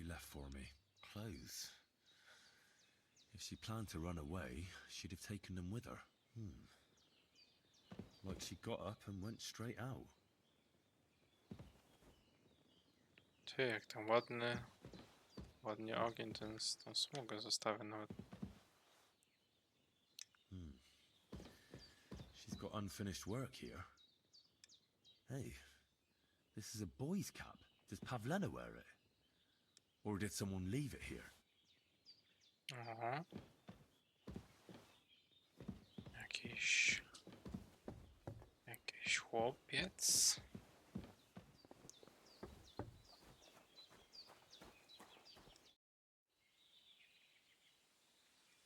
she left for me? Clothes. If she planned to run away, she'd have taken them with her. Like she got up and went straight out. Ty, jak tam ładnie ogień tą smugę zostawia nawet. She's got unfinished work here. Hey, this is a boy's cap. Does Pavlena wear it? Or did someone leave it here? Aha. Jakiś chłopiec.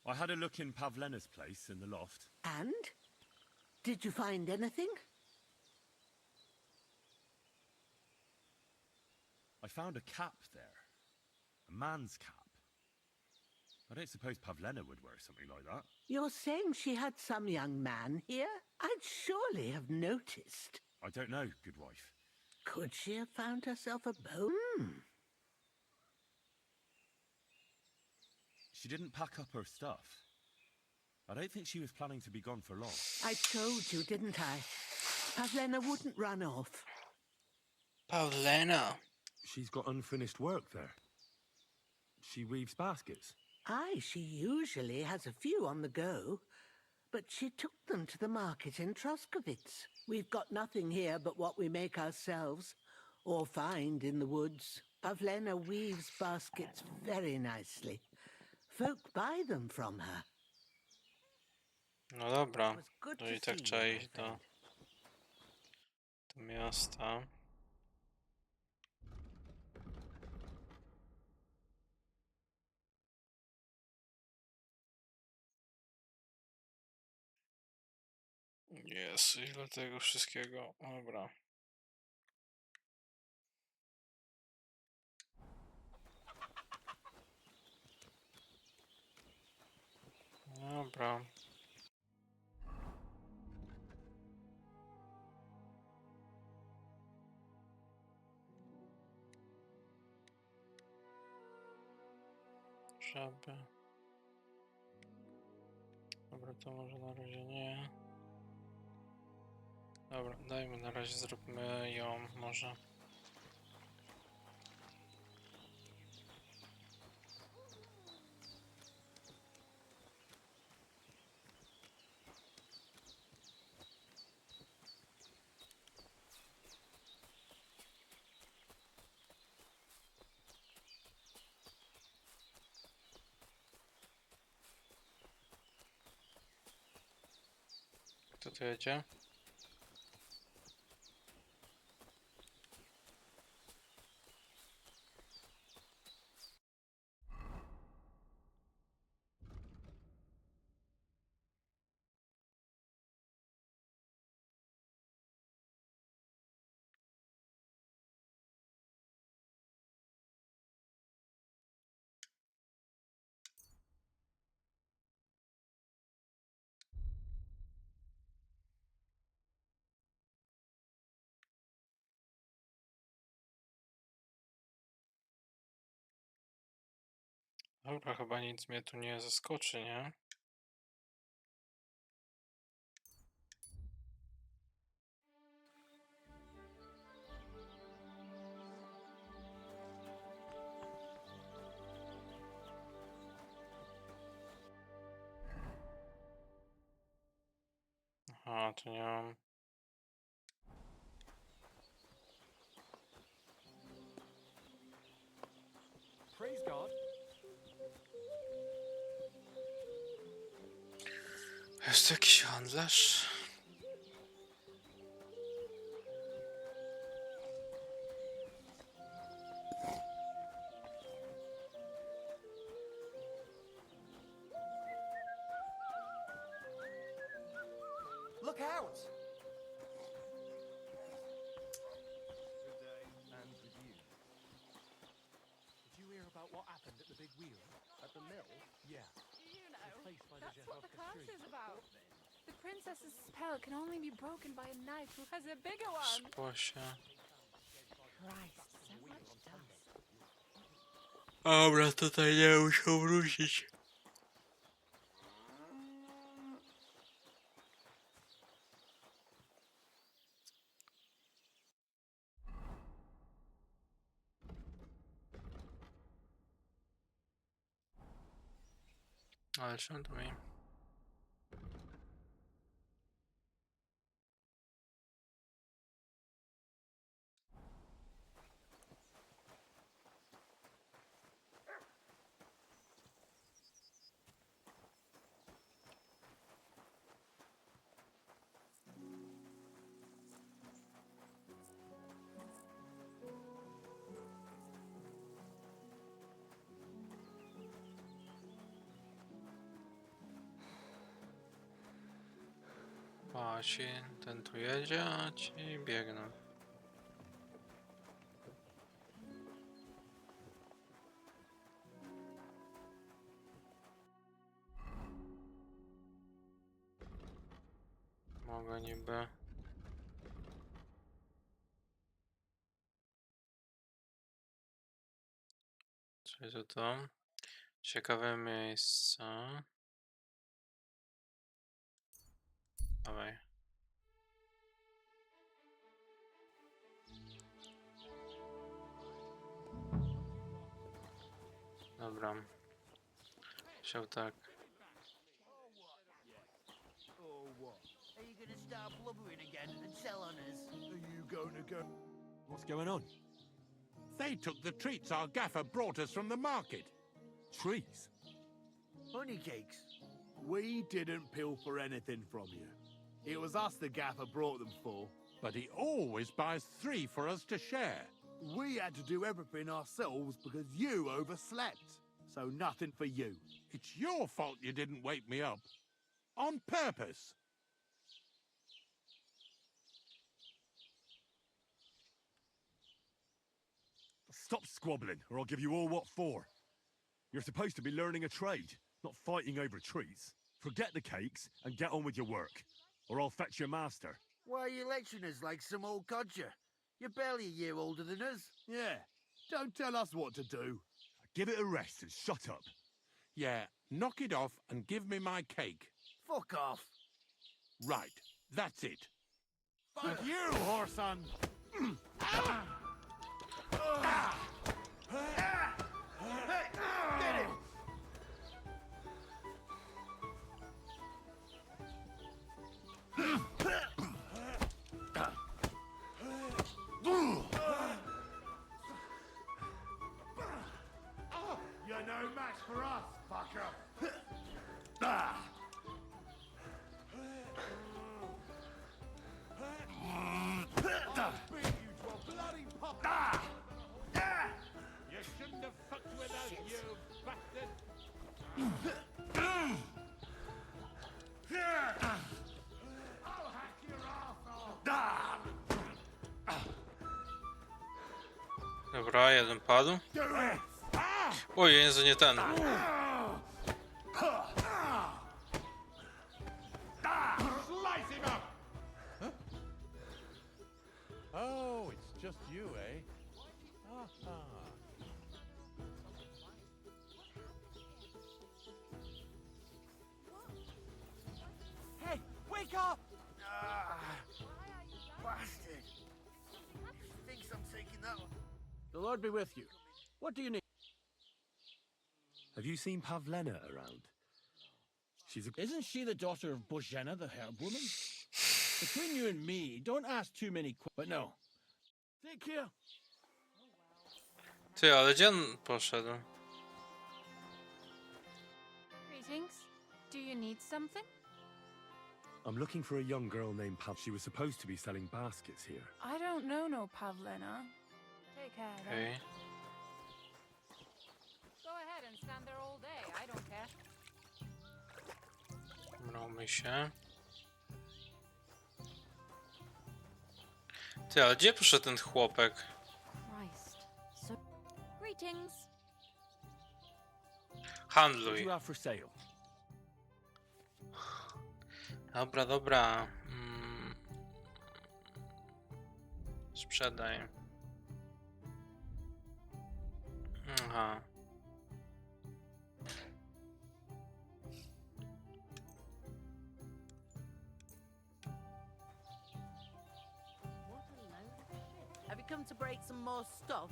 I had a look in Pavlena's place in the loft. And? Did you find anything? I found a cap there. A man's cap. I don't suppose Pavlena would wear something like that. You're saying she had some young man here? I'd surely have noticed. I don't know, good wife. Could she have found herself a bone? She didn't pack up her stuff. I don't think she was planning to be gone for long. I told you, didn't I? Pavlena wouldn't run off. Pavlena. She's got unfinished work there. She weaves baskets. Aye, she usually has a few on the go, but she took them to the market in Troskovitz. We've got nothing here but what we make ourselves, or find in the woods. Pavlena weaves baskets very nicely. Folk buy them from her. No dobra, It was good no i to tak see trzeba you, my iść do friend. miasta. Jest, ile tego wszystkiego. Dobra. Dobra. Żeby... Dobra, to może na razie nie. Dobra, dajmy na razie, zróbmy ją może. Kto tu jedzie? Dobra, chyba nic mnie tu nie zaskoczy, nie? Aha, tu nie mam. Praise God. Jest jakiś handlarz? Look out! Good day, and with you. Did you hear about what happened at the big wheel? At the mill? Yeah. You know, Replaced by the that's what the Zhehovka curse tree. is about. The princess's spell can only be broken by a knight who has a bigger one. Szkło się. Christ, so much dust. Dobra, tutaj nie muszę wrócić. Ale czemu to mi... A ci, ten tu jedzie, a ci biegną. Mogę niby... Czyli to? Ciekawe miejsce. Dawaj. Dobra. Chciał tak. Or what? Are you gonna start blubbering again and tell on us? Are you gonna go? What's going on? They took the treats our gaffer brought us from the market. Trees? Honey cakes. We didn't pilfer anything from you. It was us the gaffer brought them for. But he always buys 3 for us to share. We had to do everything ourselves because you overslept. So nothing for you. It's your fault you didn't wake me up. On purpose. Stop squabbling, or I'll give you all what for. You're supposed to be learning a trade, not fighting over treats. Forget the cakes and get on with your work, or I'll fetch your master. Why are you lecturing us like some old codger? You're barely a year older than us. Yeah. Don't tell us what to do. Give it a rest and shut up. Yeah, knock it off and give me my cake. Fuck off. Right, that's it. Fuck you, whoreson. Get him! You're no match for us, fucker. Beat you to a bloody pop. You shouldn't have fucked with us, you bastard. I'll hack your ass off. Dobra, jeden padł. O Jezu, nie ten. Slice him up! Oh, it's just you, eh? Hey, wake up! Bastard. He thinks I'm taking that one. The Lord be with you. What do you need? Have you seen Pavlena around? She's a... Isn't she the daughter of Bozhena, the herb woman? Between you and me, don't ask too many questions. But no. Take care. Ty, ale gdzie on poszedł? Greetings. Do you need something? I'm looking for a young girl named Pav. She was supposed to be selling baskets here. I don't know no Pavlena. Take care then. Okej. Go ahead and stand there all day. I don't care. Mrąmy się. Ty, ale gdzie poszedł ten chłopek? Christ. So greetings. What Handluj. you have for sale? Dobra, dobra. Sprzedaj. Aha. come to break some more stuff?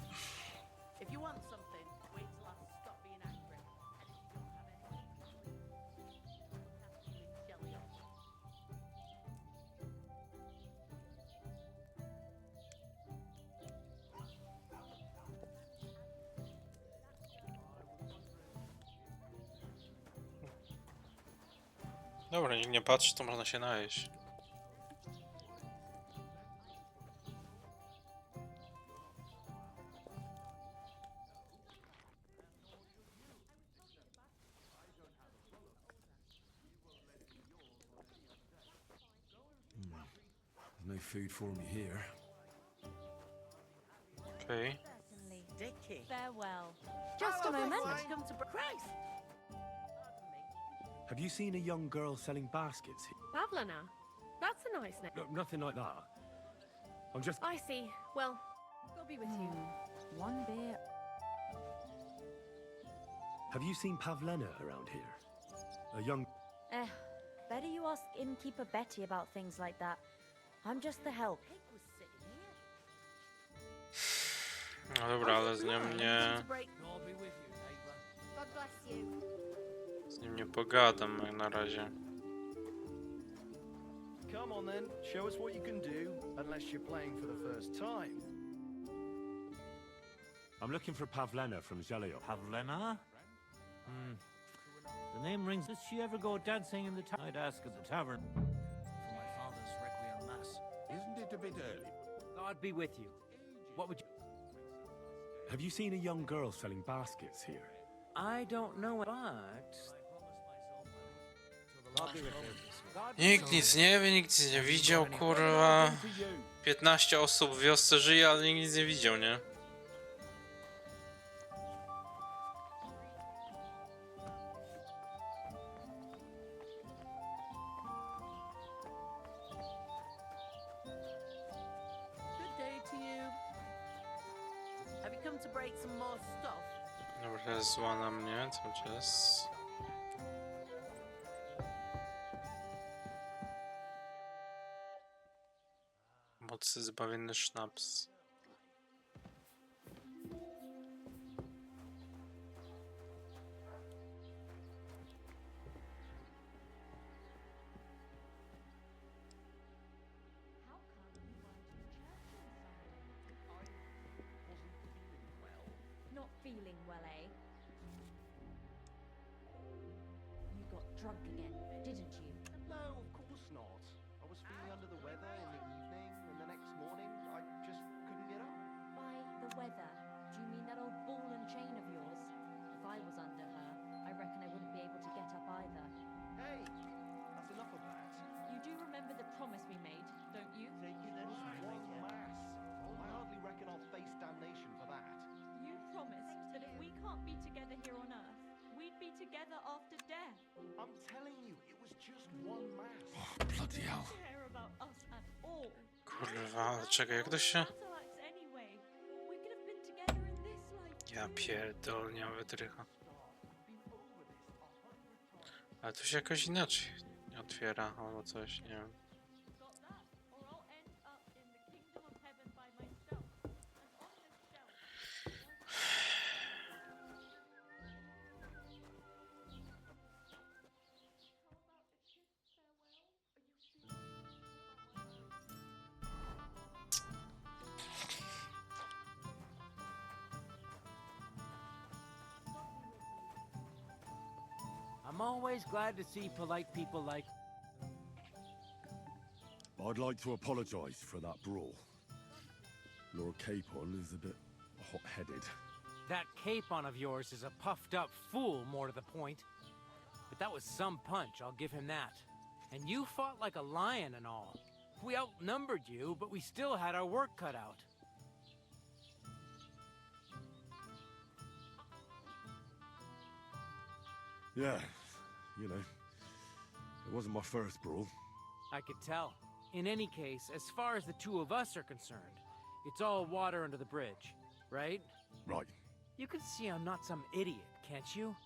If you want something, wait till I stop being angry. And if you don't have anything, jelly on. Dobra, nikt nie patrzy, to można się najeść. There's no food for me here. Okej. Certainly. Dicky. Farewell. Just a moment. Come to Christ. Have you seen a young girl selling baskets here? Pavlina. That's a nice name. No, nothing like that. I'm just... I see. Well, we'll be with you. One beer. Have you seen Pavlena around here? A young... Better you ask innkeeper Betty about things like that. I'm just the help. No dobra, ale z nią nie... God bless you. Z nim nie pogadam jak na razie. Come on then, show us what you can do, unless you're playing for the first time. I'm looking for Pavlena from Jaleo. Pavlena? The name rings. Does she ever go dancing in the town? I'd ask at the tavern. For my father's requiem mass. Isn't it a bit early? I'd be with you. What would you... Have you seen a young girl selling baskets here? I don't know, but... I'll be with you. Nikt nic nie wie, nikt nic nie widział, kurwa. 15 osób w wiosce żyje, ale nikt nic nie widział, nie? Good day to you. Have you come to break some more stuff? Dobra, teraz zła na mnie cały czas. Mocy zbawienny sznaps. How come you weren't in church on Sunday? Not feeling well, eh? You got drunk again, didn't you? No, of course not. I was feeling under the weather in the evening, and the next morning I just couldn't get up. By the weather, do you mean that old ball and chain of yours? If I was under her, I reckon I wouldn't be able to get up either. Hey, that's enough of that. You do remember the promise we made, don't you? It was one mass. I hardly reckon I'll face damnation for that. You promised that if we can't be together here on Earth, we'd be together after death. I'm telling you, it was just one mass. Bloody hell. Care about us at all. Kurwa, czekaj, jak to się... Battle axe anyway. We could have been together in this life. Ja pierdol, nie mam wytrycha. Ale to się jakoś inaczej otwiera, albo coś, nie wiem. Got that? Or I'll end up in the kingdom of heaven by myself. And on this shelf. I'm always glad to see polite people like... I'd like to apologise for that brawl. Lord Capon is a bit hot-headed. That capon of yours is a puffed-up fool, more to the point. But that was some punch, I'll give him that. And you fought like a lion and all. We outnumbered you, but we still had our work cut out. Yeah, you know, it wasn't my first brawl. I could tell. In any case, as far as the two of us are concerned, it's all water under the bridge, right? Right. You can see I'm not some idiot, can't you?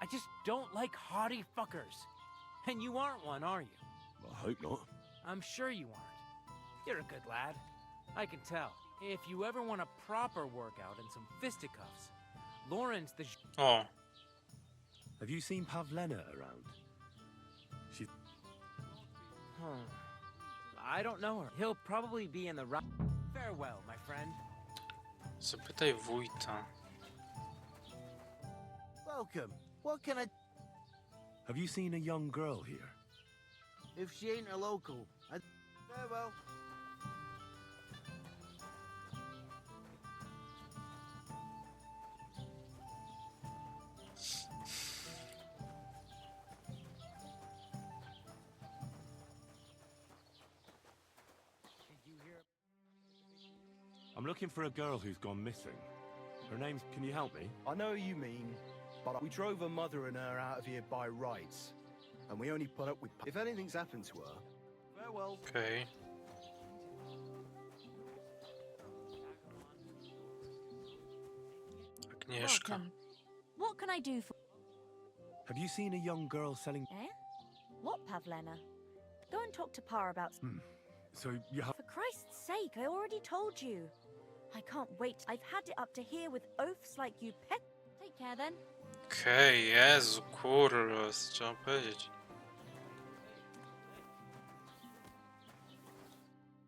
I just don't like haughty fuckers. And you aren't one, are you? I hope not. I'm sure you aren't. You're a good lad. I can tell. If you ever want a proper workout and some fisticuffs, Lauren's the... O, Have you seen Pavlena around? She's... I don't know her. He'll probably be in the right... Farewell, my friend. zapytaj wójta. Welcome. What can I... Have you seen a young girl here? If she ain't a local, I... Farewell. I'm looking for a girl who's gone missing. Her name's... Can you help me? I know who you mean, but we drove her mother and her out of here by rights. And we only put up with... If anything's happened to her... Farewell. Okej. Agnieszka. Welcome. What can I do for... Have you seen a young girl selling... Eh? What, Pavlena? Go and talk to Pa about... So you have... For Christ's sake, I already told you. I can't wait. I've had it up to here with oafs like you pet... Take care then. Okej, Jezu, kurwa, co trzeba powiedzieć.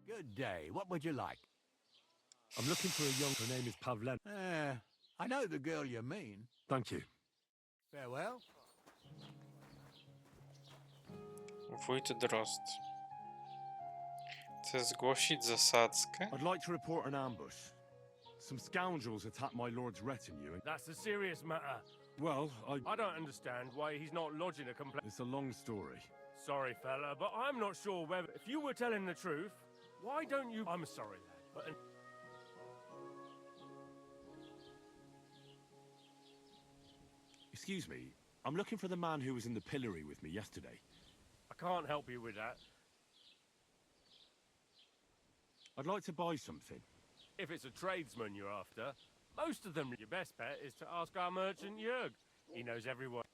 Good day. What would you like? I'm looking for a young... Her name is Pavlena. I know the girl you mean. Thank you. Farewell. Wójt Drozd. Chcę zgłosić zasadzkę? I'd like to report an ambush. Some scoundrels attacked my lord's retinue and... That's a serious matter. Well, I don't understand why he's not lodging a complaint. It's a long story. Sorry, fella, but I'm not sure whether... If you were telling the truth, why don't you... I'm sorry, lad, but... Excuse me. I'm looking for the man who was in the pillory with me yesterday. I can't help you with that. I'd like to buy something. If it's a tradesman you're after, most of them, your best bet is to ask our merchant Jörg. He knows everyone.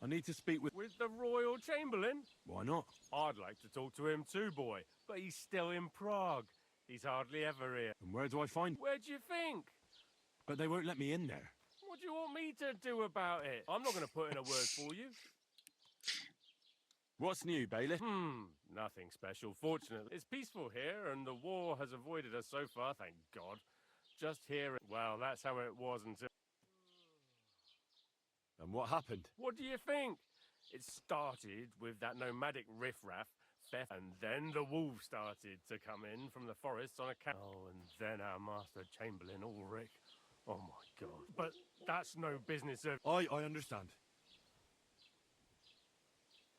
I need to speak with... With the Royal Chamberlain? Why not? I'd like to talk to him too, boy, but he's still in Prague. He's hardly ever here. And where do I find... Where do you think? But they won't let me in there. What do you want me to do about it? I'm not going to put in a word for you. What's new, bailiff? Nothing special, fortunately. It's peaceful here, and the war has avoided us so far, thank God. Just here, well, that's how it was until... And what happened? What do you think? It started with that nomadic riffraff, theft, and then the wolves started to come in from the forests on a camel. Oh, and then our master Chamberlain, Ulrich. Oh, my God. But that's no business of... I understand.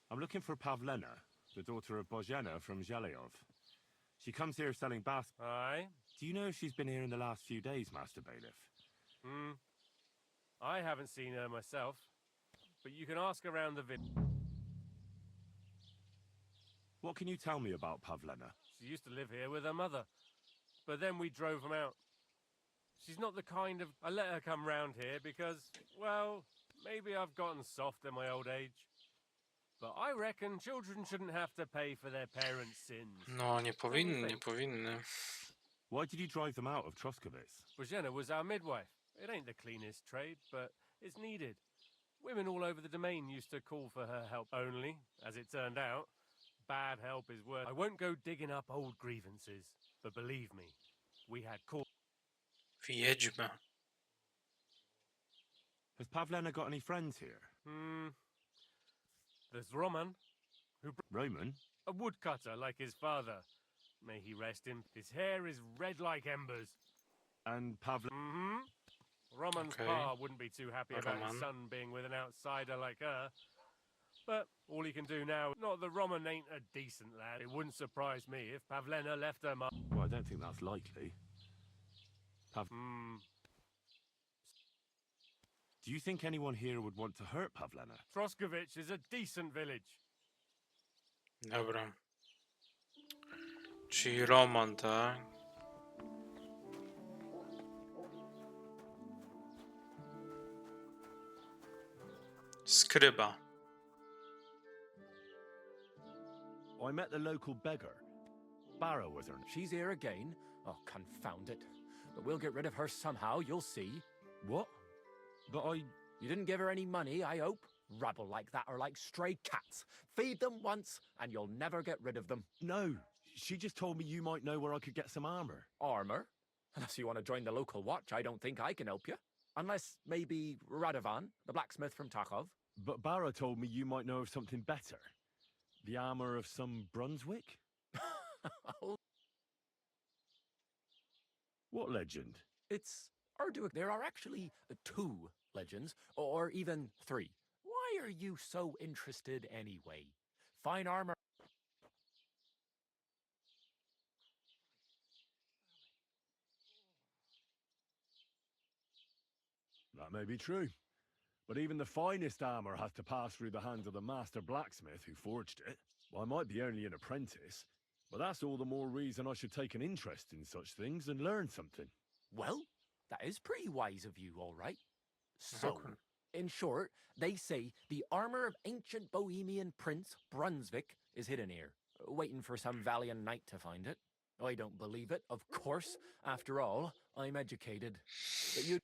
I'm looking for Pavlena, the daughter of Bozhena from Zhelyov. She comes here selling baskets. Aye? Do you know if she's been here in the last few days, Master Bailiff? I haven't seen her myself, but you can ask around the village. What can you tell me about Pavlena? She used to live here with her mother, but then we drove them out. She's not the kind of... I let her come round here because, well, maybe I've gotten soft in my old age. But I reckon children shouldn't have to pay for their parents' sins. No, nie powinny, nie powinny. Why did you drive them out of Troskovitz? Bozhena was our midwife. It ain't the cleanest trade, but it's needed. Women all over the domain used to call for her help only, as it turned out. Bad help is worse. I won't go digging up old grievances, but believe me, we had cause. Wiedźma. Has Pavlena got any friends here? There's Roman, Roman? a woodcutter like his father. May he rest in... His hair is red like embers. And Pavlena... Roman's Okay. pa wouldn't be too happy about his Roman. son being with an outsider like her. But all he can do now... Not that Roman ain't a decent lad. It wouldn't surprise me if Pavlena left her mother. Well, I don't think that's likely. Do you think anyone here would want to hurt Pavlena? Troskovitz is a decent village. Dobra. Czyli Roman, tak? Skryba. I met the local beggar. Barrow was her. She's here again. Oh, confound it. But we'll get rid of her somehow, you'll see. What? But I... You didn't give her any money, I hope? Rabble like that are like stray cats. Feed them once, and you'll never get rid of them. No, she just told me you might know where I could get some armor. Armor? Unless you want to join the local watch, I don't think I can help you. Unless, maybe, Radovan, the blacksmith from Tarkov. But Barra told me you might know of something better. The armor of some Brunswick? What legend? It's Arduic. There are actually 2 legends, or even 3. Why are you so interested anyway? Fine armor. That may be true. But even the finest armor has to pass through the hands of the master blacksmith who forged it. Well, I might be only an apprentice, but that's all the more reason I should take an interest in such things and learn something. Well, that is pretty wise of you, all right. So, in short, they say the armor of ancient Bohemian Prince Brunswick is hidden here, waiting for some valiant knight to find it. I don't believe it, of course. After all, I'm educated. But you...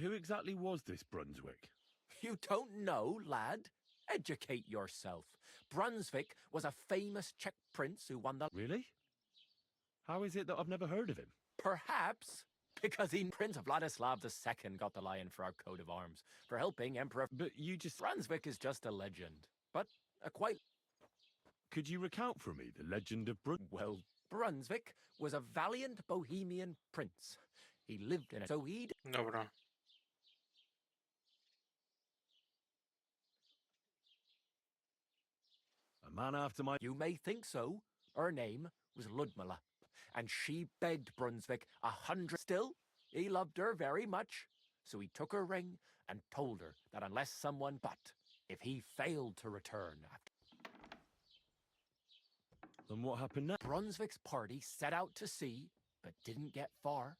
Who exactly was this Brunswick? You don't know, lad? Educate yourself. Brunswick was a famous Czech prince who won the... Really? How is it that I've never heard of him? Perhaps because Prince Vladislav II got the lion for our coat of arms, for helping Emperor... But you just... Brunswick is just a legend, but a quite... Could you recount for me the legend of Well, Brunswick was a valiant Bohemian prince. He lived in it, so he'd... Dobra. A man after my... You may think so. Her name was Ludmilla, and she begged Brunswick 100... Still, he loved her very much, so he took her ring and told her that unless someone... But if he failed to return after... And what happened next? Brunswick's party set out to sea, but didn't get far.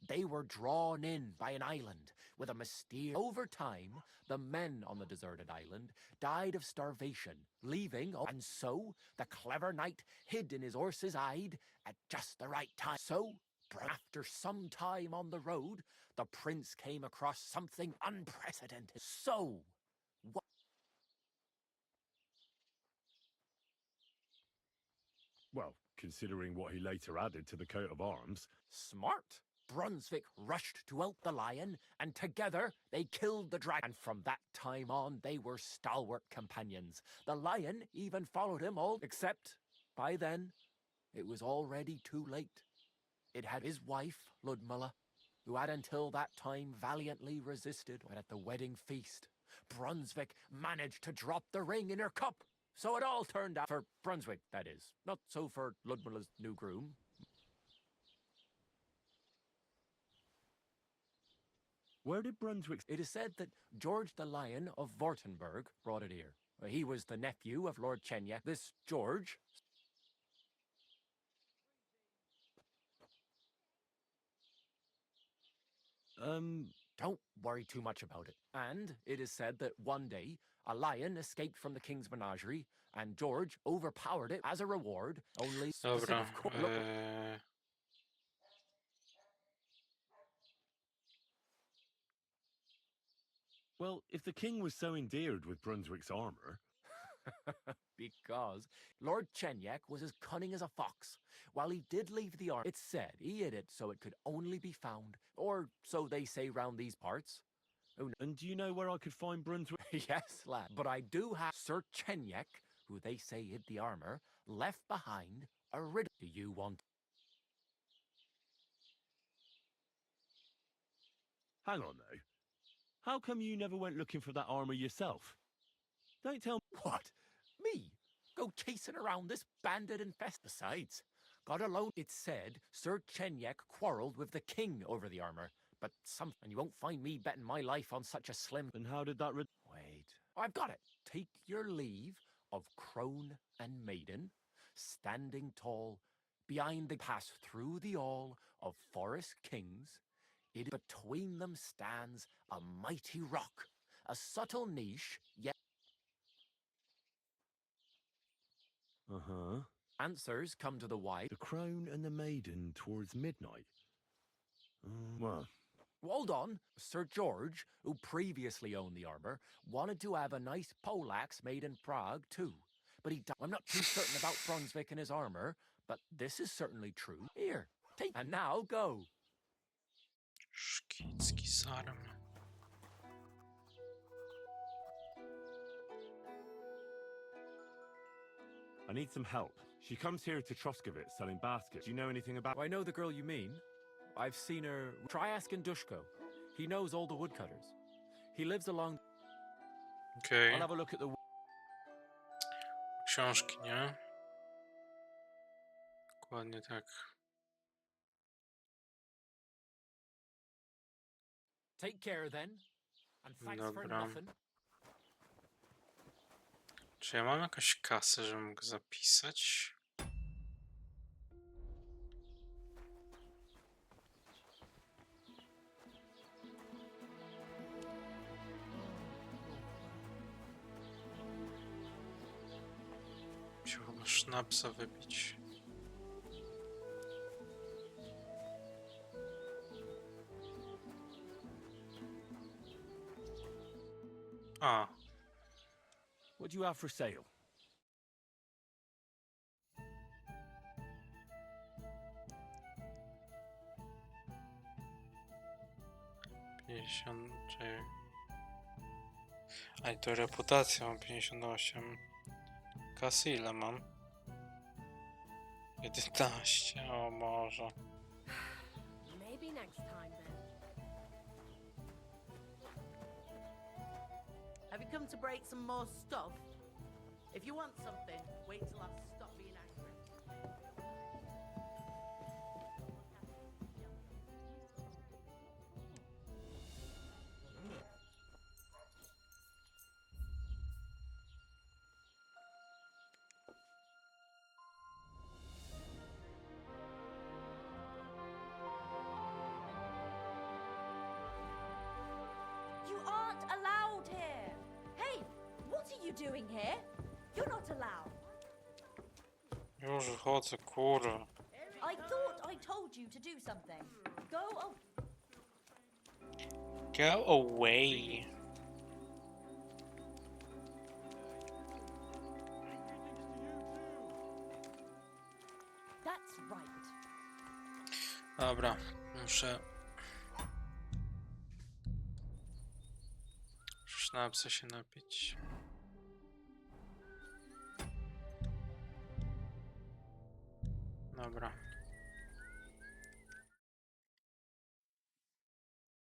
They were drawn in by an island with a mysterious... Over time, the men on the deserted island died of starvation, leaving... And so, the clever knight hid in his horse's hide at just the right time. So, after some time on the road, the prince came across something unprecedented. So, what... Well, considering what he later added to the coat of arms... Smart. Brunswick rushed to out the lion, and together they killed the dragon. And from that time on, they were stalwart companions. The lion even followed him all, except by then, it was already too late. It had his wife, Ludmilla, who had until that time valiantly resisted. When at the wedding feast, Brunswick managed to drop the ring in her cup. So it all turned out for Brunswick, that is. Not so for Ludmilla's new groom. Where did Brunswick... It is said that George the Lion of Württemberg brought it here. He was the nephew of Lord Chenyek. This George... Don't worry too much about it. And it is said that one day, a lion escaped from the king's menagerie, and George overpowered it as a reward, only... Dobra. Well, if the king was so endeared with Brunswick's armor... Because Lord Chenyek was as cunning as a fox. While he did leave the armor, it's said he hid it so it could only be found, or so they say round these parts. Oh, no. And do you know where I could find Brunswick? Yes, lad. But I do have Sir Chenyek, who they say hid the armor, left behind a riddle. Do you want... Hang on, though. How come you never went looking for that armor yourself? Don't tell me... What? Me? Go chasing around this bandit infest. Besides, God alone, it's said Sir Chenyek quarreled with the king over the armor. But and you won't find me betting my life on such a slim... And how did that... Wait. I've got it. Take your leave of crone and maiden, standing tall, behind the pass through the all of forest kings. Between them stands a mighty rock, a subtle niche, yet... Uh-huh. Answers come to the wise. The crown and the maiden towards midnight. Well, Hold on. Sir George, who previously owned the armor, wanted to have a nice poleaxe made in Prague too. But I'm not too certain about Brunswick and his armor, but this is certainly true. Here, take and now go. Szkicki sarm. I need some help. She comes here to Troskowitz selling baskets. Do you know anything about... I know the girl you mean. I've seen her. Try asking Dushko. He knows all the woodcutters. He lives along... Okej. I'll have a look at the... Książki, nie? Dokładnie tak. Take care then. And thanks for Dobra. nothing. Czy ja mam jakąś kasę, żebym mógł zapisać? Musiał chyba sznapsa wypić. A. What do you have for sale? A i to reputacja mam 58. Kasy ile mam? 11, o może. Maybe next time then. Have you come to break some more stuff? If you want something, wait till I stop being angry. You aren't allowed here! Hey, what are you doing here? You're not allowed. Już wychodzę, kurwa. I thought I told you to do something. Go away. That's right. Dobra, muszę... Sznapsa się napić. Dobra.